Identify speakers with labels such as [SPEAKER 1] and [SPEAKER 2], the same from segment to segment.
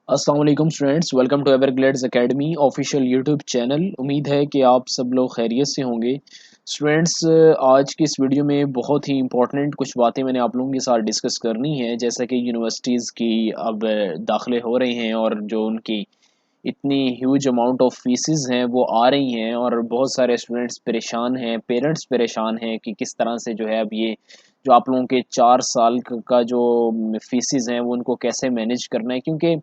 [SPEAKER 1] अस्सलाम वालेकुम students, welcome to Everglades academy official YouTube channel. उम्मीद है कि आप सब लोग खैरियत से होंगे। स्टूडेंट्स, आज की इस वीडियो में बहुत ही इंपॉर्टेंट कुछ बातें मैंने आप लोगों के साथ डिस्कस करनी है। जैसा कि यूनिवर्सिटीज़ की अब दाखिले हो रहे हैं और जो उनकी इतनी ह्यूज अमाउंट ऑफ फीसिस हैं वो आ रही हैं और बहुत सारे स्टूडेंट्स परेशान हैं, पेरेंट्स परेशान हैं कि किस तरह से जो है अब ये जो आप लोगों के 4 साल का जो फीसिस हैं वो उनको कैसे मैनेज करना है। क्योंकि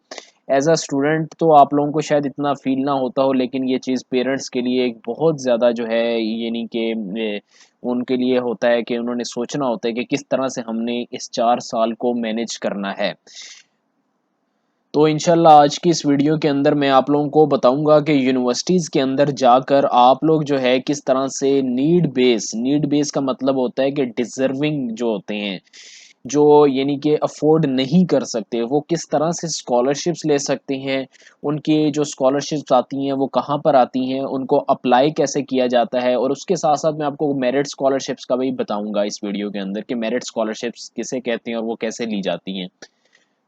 [SPEAKER 1] एज अ स्टूडेंट तो आप लोगों को शायद इतना फील ना होता हो, लेकिन ये चीज़ पेरेंट्स के लिए एक बहुत ज़्यादा जो है यानी कि उनके लिए होता है कि उन्होंने सोचना होता है कि किस तरह से हमने इस 4 साल को मैनेज करना है। तो इंशाल्लाह आज की इस वीडियो के अंदर मैं आप लोगों को बताऊंगा कि यूनिवर्सिटीज़ के अंदर जाकर आप लोग जो है किस तरह से नीड बेस का मतलब होता है कि डिज़र्विंग जो होते हैं, जो यानी कि अफोर्ड नहीं कर सकते, वो किस तरह से स्कॉलरशिप्स ले सकते हैं। उनकी जो स्कॉलरशिप्स आती हैं वो कहाँ पर आती हैं, उनको अप्लाई कैसे किया जाता है, और उसके साथ साथ मैं आपको मेरिट स्कॉलरशिप्स का भी बताऊंगा इस वीडियो के अंदर कि मेरिट स्कॉलरशिप्स किसे कहते हैं और वो कैसे ली जाती हैं।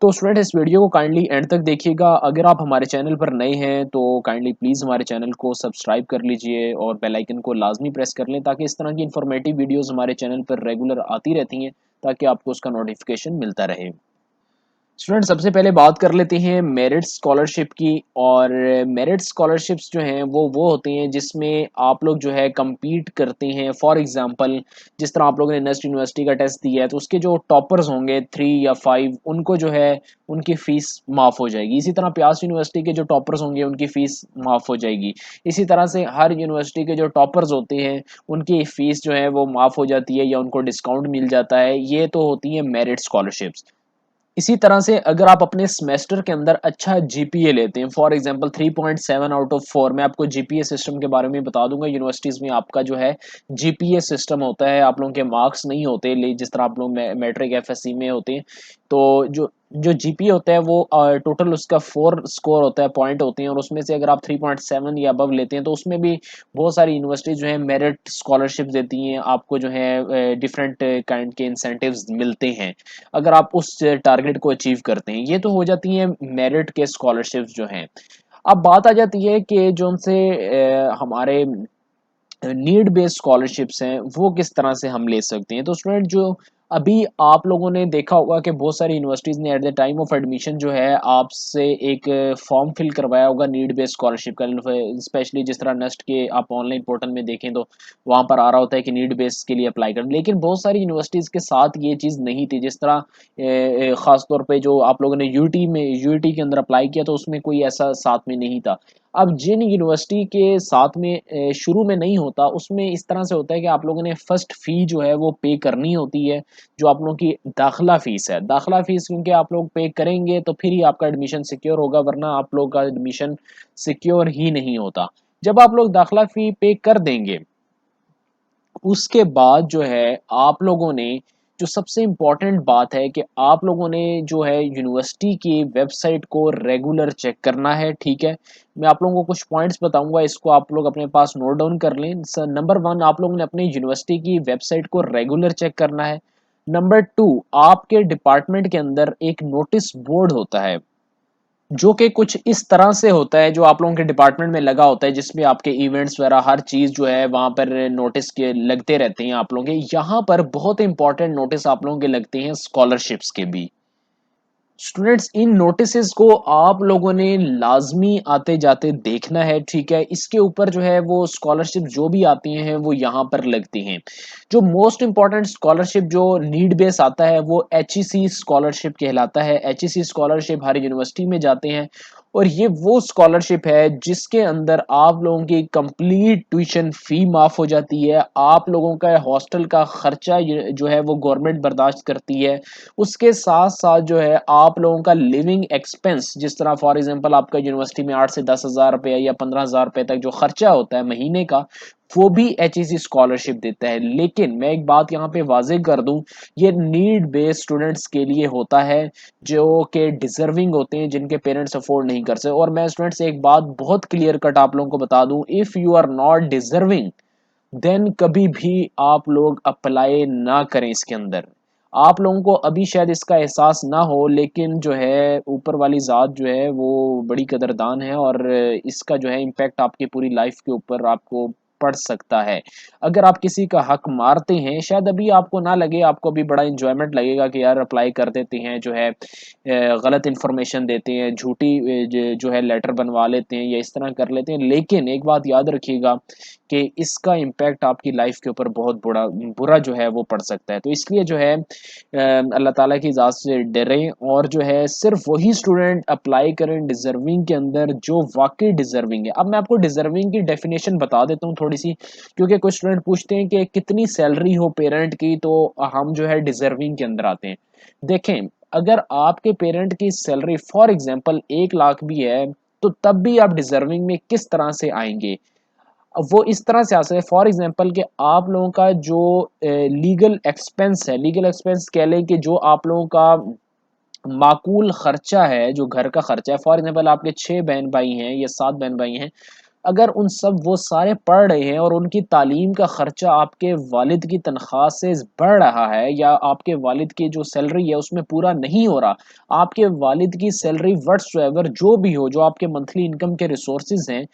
[SPEAKER 1] तो स्टूडेंट इस वीडियो को काइंडली एंड तक देखिएगा। अगर आप हमारे चैनल पर नए हैं तो काइंडली प्लीज़ हमारे चैनल को सब्सक्राइब कर लीजिए और बेल आइकन को लाजमी प्रेस कर लें, ताकि इस तरह की इन्फॉर्मेटिव वीडियोस हमारे चैनल पर रेगुलर आती रहती हैं, ताकि आपको उसका नोटिफिकेशन मिलता रहे। स्टूडेंट, सबसे पहले बात कर लेते हैं मेरिट स्कॉलरशिप की। और मेरिट स्कॉलरशिप्स जो हैं वो होते हैं जिसमें आप लोग जो है compete करते हैं। फॉर एग्जांपल, जिस तरह आप लोगों ने नेस्ट यूनिवर्सिटी का टेस्ट दिया है तो उसके जो टॉपर्स होंगे 3 या 5, उनको जो है उनकी फ़ीस माफ़ हो जाएगी। इसी तरह प्यास यूनिवर्सिटी के जो टॉपर्स होंगे उनकी फ़ीस माफ़ हो जाएगी। इसी तरह से हर यूनिवर्सिटी के जो टॉपर्स होते हैं उनकी फ़ीस जो है वो माफ़ हो जाती है या उनको डिस्काउंट मिल जाता है। ये तो होती है मेरिट स्कॉलरशिप्स। इसी तरह से अगर आप अपने सेमेस्टर के अंदर अच्छा जीपीए लेते हैं, फॉर एग्जांपल 3.7 आउट ऑफ 4, मैं आपको जीपीए सिस्टम के बारे में बता दूंगा। यूनिवर्सिटीज़ में आपका जो है जीपीए सिस्टम होता है, आप लोगों के मार्क्स नहीं होते जिस तरह आप लोग मैट्रिक एफएससी में होते हैं। तो जो जो जीपीए होता है वो टोटल उसका 4 स्कोर होता है, पॉइंट होते हैं, और उसमें से अगर आप 3.7 या अबव लेते हैं तो उसमें भी बहुत सारी यूनिवर्सिटीज़ जो है मेरिट स्कॉलरशिप देती हैं आपको, जो है डिफरेंट काइंड के इंसेंटिव्स मिलते हैं अगर आप उस टारगेट को अचीव करते हैं। ये तो हो जाती हैं मेरिट के स्कॉलरशिप्स जो हैं। अब बात आ जाती है कि जो उनसे हमारे नीड बेस्ड स्कॉलरशिप्स हैं वो किस तरह से हम ले सकते हैं। तो स्टूडेंट, जो अभी आप लोगों ने देखा होगा कि बहुत सारी यूनिवर्सिटीज़ ने at the time of admission जो है आपसे एक फॉर्म फिल करवाया होगा नीड बेस्ड स्कॉलरशिप का। स्पेशली जिस तरह नेस्ट के आप ऑनलाइन पोर्टल में देखें तो वहाँ पर आ रहा होता है कि नीड बेस्ड के लिए अप्लाई करें, लेकिन बहुत सारी यूनिवर्सिटीज़ के साथ ये चीज़ नहीं थी। जिस तरह ख़ास तौर पे जो आप लोगों ने यूटी के अंदर अप्लाई किया तो उसमें कोई ऐसा साथ में नहीं था। अब जिन यूनिवर्सिटी के साथ में शुरू में नहीं होता, उसमें इस तरह से होता है कि आप लोगों ने फर्स्ट फ़ी जो है वो पे करनी होती है, जो आप लोगों की दाखिला फ़ीस है। दाखिला फ़ीस क्योंकि आप लोग पे करेंगे तो फिर ही आपका एडमिशन सिक्योर होगा, वरना आप लोग का एडमिशन सिक्योर ही नहीं होता। जब आप लोग दाखिला फ़ी पे कर देंगे, उसके बाद जो है आप लोगों ने, जो सबसे इम्पोर्टेंट बात है कि आप लोगों ने जो है यूनिवर्सिटी की वेबसाइट को रेगुलर चेक करना है। ठीक है, मैं आप लोगों को कुछ पॉइंट्स बताऊंगा, इसको आप लोग अपने पास नोट डाउन कर लें। नंबर 1, आप लोगों ने अपने यूनिवर्सिटी की वेबसाइट को रेगुलर चेक करना है। नंबर 2, आपके डिपार्टमेंट के अंदर एक नोटिस बोर्ड होता है, जो कि कुछ इस तरह से होता है, जो आप लोगों के डिपार्टमेंट में लगा होता है, जिसमें आपके इवेंट्स वगैरह हर चीज़ जो है वहाँ पर नोटिस के लगते रहते हैं आप लोगों के। यहाँ पर बहुत इंपॉर्टेंट नोटिस आप लोगों के लगते हैं स्कॉलरशिप्स के भी। स्टूडेंट्स, इन नोटिसेस को आप लोगों ने लाजमी आते जाते देखना है। ठीक है, इसके ऊपर जो है वो स्कॉलरशिप जो भी आती हैं वो यहाँ पर लगती हैं। जो मोस्ट इम्पॉर्टेंट स्कॉलरशिप जो नीड बेस आता है वो एचईसी स्कॉलरशिप कहलाता है। एचईसी स्कॉलरशिप हर यूनिवर्सिटी में जाते हैं, और ये वो स्कॉलरशिप है जिसके अंदर आप लोगों की कंप्लीट ट्यूशन फी माफ हो जाती है। आप लोगों का हॉस्टल का खर्चा जो है वो गवर्नमेंट बर्दाश्त करती है। उसके साथ साथ जो है आप लोगों का लिविंग एक्सपेंस, जिस तरह फॉर एग्जांपल आपका यूनिवर्सिटी में 8 से 10 हज़ार रुपये या 15 हज़ार रुपये तक जो खर्चा होता है महीने का, वो भी एचईसी स्कॉलरशिप देता है। लेकिन मैं एक बात यहाँ पे वाजे कर दूं, ये नीड बेस्ड स्टूडेंट्स के लिए होता है, जो कि डिजर्विंग होते हैं, जिनके पेरेंट्स अफोर्ड नहीं कर सकते। और मैं स्टूडेंट्स एक बात बहुत क्लियर कट आप लोगों को बता दूं, if you are not deserving then कभी भी आप लोग अप्लाई ना करें इसके अंदर। आप लोगों को अभी शायद इसका एहसास ना हो, लेकिन जो है ऊपर वाली ज़ात जो है वो बड़ी कदरदान है, और इसका जो है इम्पैक्ट आपकी पूरी लाइफ के ऊपर आपको पड़ सकता है। अगर आप किसी का हक मारते हैं, शायद अभी आपको ना लगे, आपको अभी बड़ा इंजॉयमेंट लगेगा कि यार अप्लाई कर देते हैं, जो है गलत इन्फॉर्मेशन देते हैं, झूठी जो है लेटर बनवा लेते हैं या इस तरह कर लेते हैं। लेकिन एक बात याद रखिएगा कि इसका इम्पैक्ट आपकी लाइफ के ऊपर बहुत बुरा बुरा जो है वो पड़ सकता है। तो इसलिए जो है अल्लाह ताला की ज़ात से डरें, और जो है सिर्फ वही स्टूडेंट अप्लाई करें डिज़र्विंग के अंदर जो वाकई डिज़र्विंग है। अब मैं आपको डिज़र्विंग की डेफिनेशन बता देता हूँ थोड़ी सी, क्योंकि कुछ स्टूडेंट पूछते हैं कि कितनी सैलरी हो पेरेंट की तो हम जो है डिज़र्विंग के अंदर आते हैं। देखें, अगर आपके पेरेंट की सैलरी फॉर एग्जांपल 1 लाख भी है, तो तब भी आप डिज़र्विंग में किस तरह से आएंगे? अब वो इस तरह से आ सकते हैं, फॉर एग्जांपल कि आप लोगों का जो लीगल एक्सपेंस है, लीगल एक्सपेंस कह लें कि जो आप लोगों का माकूल खर्चा है, जो घर का खर्चा है, फॉर एग्जांपल आपके 6 बहन भाई हैं या 7 बहन भाई हैं, अगर उन सब वो सारे पढ़ रहे हैं और उनकी तालीम का खर्चा आपके वालिद की तनख्वाह से बढ़ रहा है, या आपके वालिद की जो सैलरी है उसमें पूरा नहीं हो रहा, आपके वालिद की सैलरी व्हाटसोएवर जो भी हो, जो आपके मंथली इनकम के रिसोर्सेज हैं,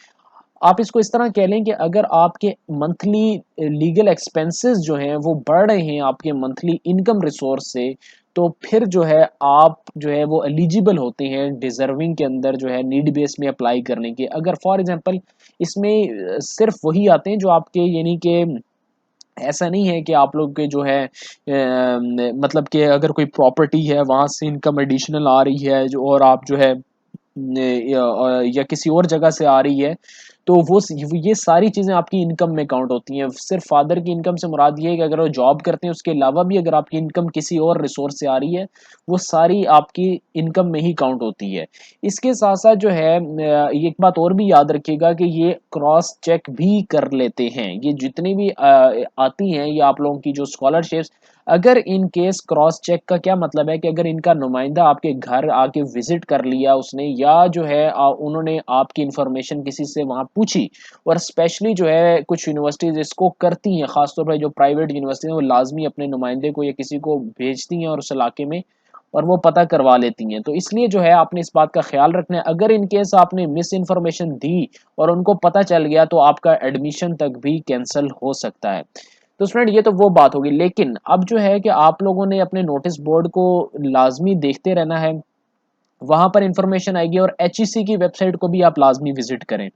[SPEAKER 1] आप इसको इस तरह कह लें कि अगर आपके मंथली लीगल एक्सपेंसेस जो हैं वो बढ़ रहे हैं आपके मंथली इनकम रिसोर्स से, तो फिर जो है आप जो है वो एलिजिबल होते हैं डिजर्विंग के अंदर जो है नीड बेस में अप्लाई करने के। अगर फॉर एग्जांपल इसमें सिर्फ वही आते हैं जो आपके, यानी कि ऐसा नहीं है कि आप लोग के जो है मतलब कि अगर कोई प्रॉपर्टी है वहां से इनकम एडिशनल आ रही है जो, और आप जो है या किसी और जगह से आ रही है, तो वो ये सारी चीज़ें आपकी इनकम में काउंट होती हैं। सिर्फ फादर की इनकम से मुराद ये है कि अगर वो जॉब करते हैं उसके अलावा भी अगर आपकी इनकम किसी और रिसोर्स से आ रही है, वो सारी आपकी इनकम में ही काउंट होती है। इसके साथ साथ जो है एक बात और भी याद रखिएगा कि ये क्रॉस चेक भी कर लेते हैं, ये जितनी भी आती हैं ये आप लोगों की जो स्कॉलरशिप्स, अगर इन केस क्रॉस चेक का क्या मतलब है कि अगर इनका नुमाइंदा आपके घर आके विजिट कर लिया उसने, या जो है उन्होंने आपकी इन्फॉर्मेशन किसी से वहाँ पूछी, और स्पेशली जो है कुछ यूनिवर्सिटीज इसको करती हैं, खासतौर पर जो प्राइवेट यूनिवर्सिटी हैं वो लाजमी अपने नुमाइंदे को या किसी को भेजती हैं और उस इलाके में, और वो पता करवा लेती हैं। तो इसलिए जो है आपने इस बात का ख्याल रखना है, अगर इन केस आपने मिस इन्फॉर्मेशन दी और उनको पता चल गया तो आपका एडमिशन तक भी कैंसिल हो सकता है। तो स्टूडेंट ये तो वो बात होगी, लेकिन अब जो है कि आप लोगों ने अपने नोटिस बोर्ड को लाजमी देखते रहना है, वहां पर इंफॉर्मेशन आएगी, और एचईसी की वेबसाइट को भी आप लाजमी विजिट करें।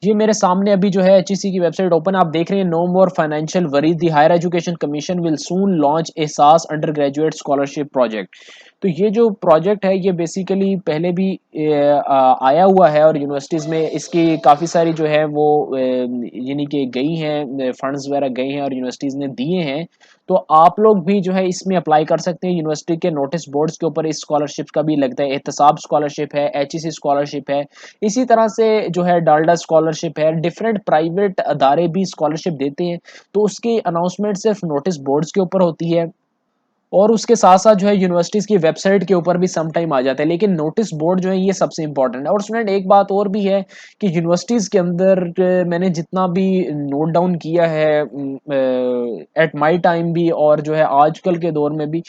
[SPEAKER 1] ये मेरे सामने अभी जो है एचईसी की वेबसाइट ओपन, आप देख रहे हैं, no more financial worries, the higher education commission will soon launch Ehsaas undergraduate scholarship project. तो ये जो प्रोजेक्ट है ये बेसिकली पहले भी आया हुआ है, और यूनिवर्सिटीज़ में इसकी काफ़ी सारी जो है वो यानी कि गई हैं, फंड्स वगैरह गए हैं और यूनिवर्सिटीज़ ने दिए हैं। तो आप लोग भी जो है इसमें अप्लाई कर सकते हैं। यूनिवर्सिटी के नोटिस बोर्ड्स के ऊपर इस स्कॉलरशिप का भी लगता है, एहतसाब स्कॉलरशिप है, एचईसी स्कॉलरशिप है, इसी तरह से जो है डाल्डा स्कॉलरशिप है, डिफरेंट प्राइवेट अदारे भी स्कॉलरशिप देते हैं। तो उसकी अनाउंसमेंट सिर्फ नोटिस बोर्ड्स के ऊपर होती है, और उसके साथ साथ जो है यूनिवर्सिटीज़ की वेबसाइट के ऊपर भी सम टाइम आ जाता है, लेकिन नोटिस बोर्ड जो है ये सबसे इंपॉर्टेंट है। और स्टूडेंट एक बात और भी है कि यूनिवर्सिटीज़ के अंदर मैंने जितना भी नोट डाउन किया है एट माय टाइम भी, और जो है आजकल के दौर में भी,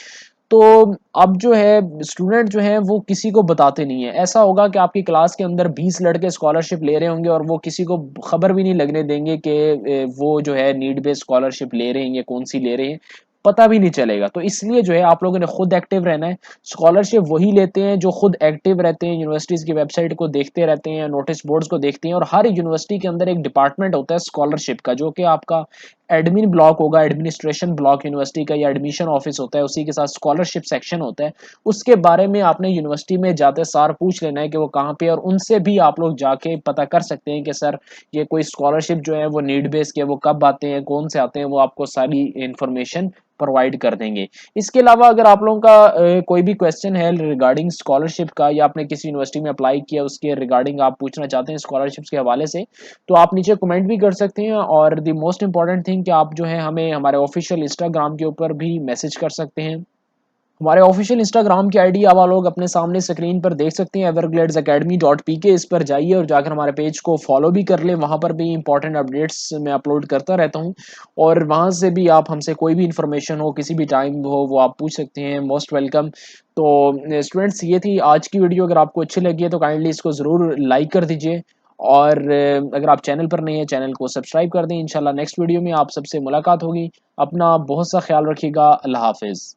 [SPEAKER 1] तो अब जो है स्टूडेंट जो है वो किसी को बताते नहीं है। ऐसा होगा कि आपकी क्लास के अंदर 20 लड़के स्कॉलरशिप ले रहे होंगे और वो किसी को खबर भी नहीं लगने देंगे कि वो जो है नीड बेस्ड स्कॉलरशिप ले रहे हैं या कौन सी ले रहे हैं, पता भी नहीं चलेगा। तो इसलिए जो है आप लोगों ने खुद एक्टिव रहना है। स्कॉलरशिप वही लेते हैं जो खुद एक्टिव रहते हैं, यूनिवर्सिटीज़ की वेबसाइट को देखते रहते हैं, नोटिस बोर्ड्स को देखते हैं, और हर यूनिवर्सिटी के अंदर एक डिपार्टमेंट होता है स्कॉलरशिप का, जो कि आपका एडमिन ब्लॉक होगा, एडमिनिस्ट्रेशन ब्लॉक यूनिवर्सिटी का, या एडमिशन ऑफिस होता है, उसी के साथ स्कॉलरशिप सेक्शन होता है। उसके बारे में आपने यूनिवर्सिटी में जाते सार पूछ लेना है कि वो कहाँ पे, और उनसे भी आप लोग जाके पता कर सकते हैं कि सर ये कोई स्कॉलरशिप जो है वो नीड बेस्ड के, वो कब आते हैं, कौन से आते हैं, वो आपको सारी इंफॉर्मेशन प्रोवाइड कर देंगे। इसके अलावा अगर आप लोगों का कोई भी क्वेश्चन है रिगार्डिंग स्कॉलरशिप का, या आपने किसी यूनिवर्सिटी में अप्लाई किया उसके रिगार्डिंग आप पूछना चाहते हैं स्कॉलरशिप्स के हवाले से, तो आप नीचे कमेंट भी कर सकते हैं। और द मोस्ट इंपॉर्टेंट थिंग कि आप जो है हमें हमारे ऑफिशियल इंस्टाग्राम के ऊपर भी मैसेज कर सकते हैं। हमारे ऑफिशियल इंस्टाग्राम की आईडी आप लोग अपने सामने स्क्रीन पर देख सकते हैं, everglades.academy.pk। इस पर जाइए और जाकर हमारे पेज को फॉलो भी कर लें। वहाँ पर भी इंपॉर्टेंट अपडेट्स मैं अपलोड करता रहता हूँ, और वहाँ से भी आप हमसे कोई भी इंफॉर्मेशन हो, किसी भी टाइम हो, वो आप पूछ सकते हैं। Most welcome. तो स्टूडेंट्स, ये थी आज की वीडियो। अगर आपको अच्छी लगी है तो काइंडली इसको ज़रूर लाइक कर दीजिए, और अगर आप चैनल पर नहीं है, चैनल को सब्सक्राइब कर दें। इंशाल्लाह नेक्स्ट वीडियो में आप सबसे मुलाकात होगी। अपना बहुत सा ख्याल रखिएगा। अल्लाह हाफिज़।